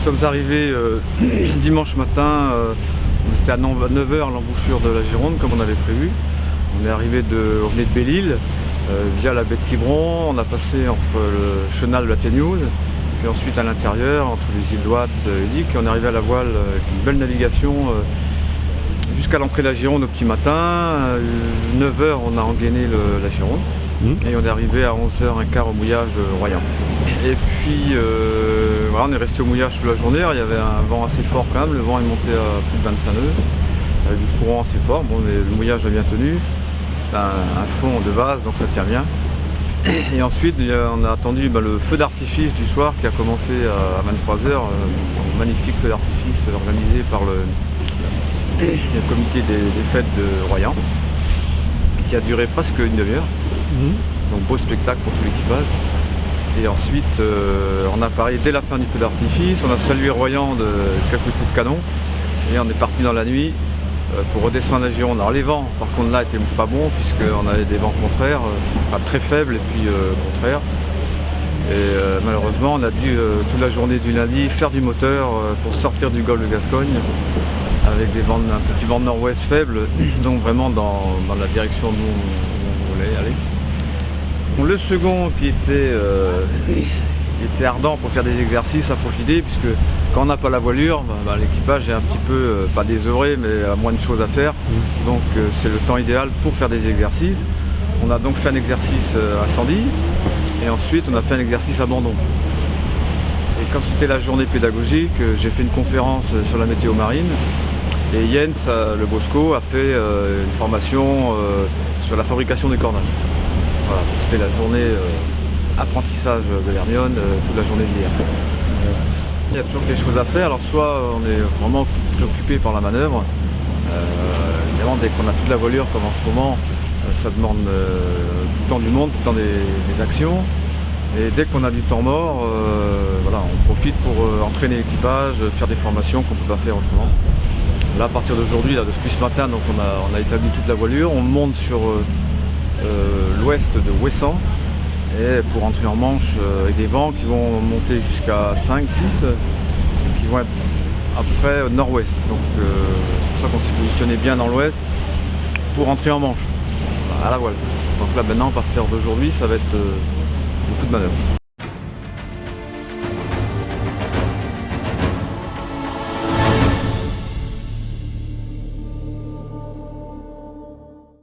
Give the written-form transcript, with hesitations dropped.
sommes arrivés dimanche matin, on était à 9 h à l'embouchure de la Gironde comme on avait prévu. On venait de Belle-Île via la baie de Quiberon, on a passé entre le chenal de la Téniouse, puis ensuite à l'intérieur, entre les îles d'Ouate et Udic, et on est arrivé à la voile avec une belle navigation jusqu'à l'entrée de la Gironde au petit matin. 9 h on a engainé la Gironde. Et on est arrivé à 11 h 15 au mouillage Royan. Et puis voilà, on est resté au mouillage toute la journée. Il y avait un vent assez fort quand même, le vent est monté à plus de 25 nœuds, avec du courant assez fort. Bon, mais le mouillage a bien tenu, c'est un fond de vase donc ça tient bien. Et ensuite on a attendu le feu d'artifice du soir qui a commencé à 23 h, un magnifique feu d'artifice organisé par le comité des fêtes de Royan, qui a duré presque une demi-heure. Donc beau spectacle pour tout l'équipage. Et ensuite on a paré dès la fin du feu d'artifice, on a salué Royan de quelques coups de canon et on est parti dans la nuit pour redescendre la Gironde. Alors les vents par contre là étaient pas bons puisqu'on avait des vents contraires, très faibles et puis contraires. Et malheureusement on a dû toute la journée du lundi faire du moteur pour sortir du golfe de Gascogne avec un petit vent de nord-ouest faible, donc vraiment dans la direction d'où on voulait aller. Bon, le second qui était ardent pour faire des exercices à profiter, puisque quand on n'a pas la voilure, l'équipage est un petit peu, pas désœuvré, mais a moins de choses à faire. Donc c'est le temps idéal pour faire des exercices. On a donc fait un exercice incendie et ensuite on a fait un exercice abandon. Et comme c'était la journée pédagogique, j'ai fait une conférence sur la météo marine et Jens, le Bosco, a fait une formation sur la fabrication des cordages. Voilà, c'était la journée apprentissage de l'Hermione, toute la journée d'hier. Il y a toujours quelque chose à faire, alors soit on est vraiment préoccupé par la manœuvre, évidemment dès qu'on a toute la voilure comme en ce moment, ça demande tout le temps du monde, tout le temps des actions, et dès qu'on a du temps mort, voilà, on profite pour entraîner l'équipage, faire des formations qu'on ne peut pas faire autrement. Là à partir d'aujourd'hui, depuis ce matin, donc on a établi toute la voilure, on monte sur l'ouest de Ouessant et pour entrer en Manche avec des vents qui vont monter jusqu'à 5, 6 qui vont être après nord-ouest. Donc c'est pour ça qu'on s'est positionné bien dans l'ouest pour entrer en Manche à la voile. Donc là maintenant à partir d'aujourd'hui ça va être beaucoup de manœuvres.